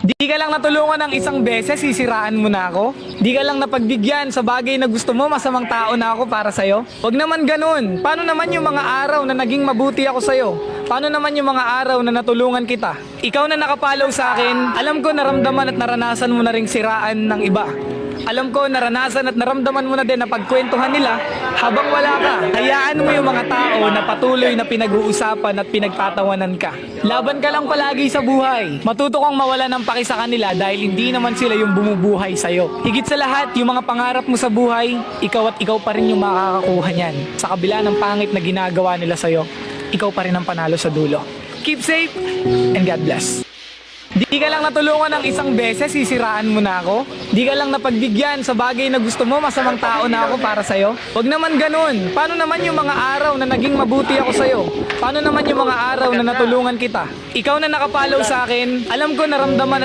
Di ka lang natulungan ng isang beses, sisiraan mo na ako? Di ka lang napagbigyan sa bagay na gusto mo, masamang tao na ako para sa'yo? Huwag naman ganun. Paano naman yung mga araw na naging mabuti ako sa'yo? Paano naman yung mga araw na natulungan kita? Ikaw na nakapalaw sa akin, alam ko naramdaman at naranasan mo na ring siraan ng iba. Alam ko naranasan at naramdaman mo na din na pagkwentuhan nila habang wala ka. Hayaan mo yung mga tao na patuloy na pinag-uusapan at pinagtatawanan ka. Laban ka lang palagi sa buhay. Matuto kang mawala ng paki sa kanila dahil hindi naman sila yung bumubuhay sa'yo. Higit sa lahat, yung mga pangarap mo sa buhay, ikaw at ikaw pa rin yung makakakuha niyan. Sa kabila ng pangit na ginagawa nila sa'yo, ikaw pa rin ang panalo sa dulo. Keep safe and God bless. Di ka lang natulungan ng isang beses, sisiraan mo na ako? Di ka lang napagbigyan sa bagay na gusto mo, masamang tao na ako para sa'yo? Huwag naman ganun. Paano naman yung mga araw na naging mabuti ako sa'yo? Paano naman yung mga araw na natulungan kita? Ikaw na nakapalaw sa akin, alam ko naramdaman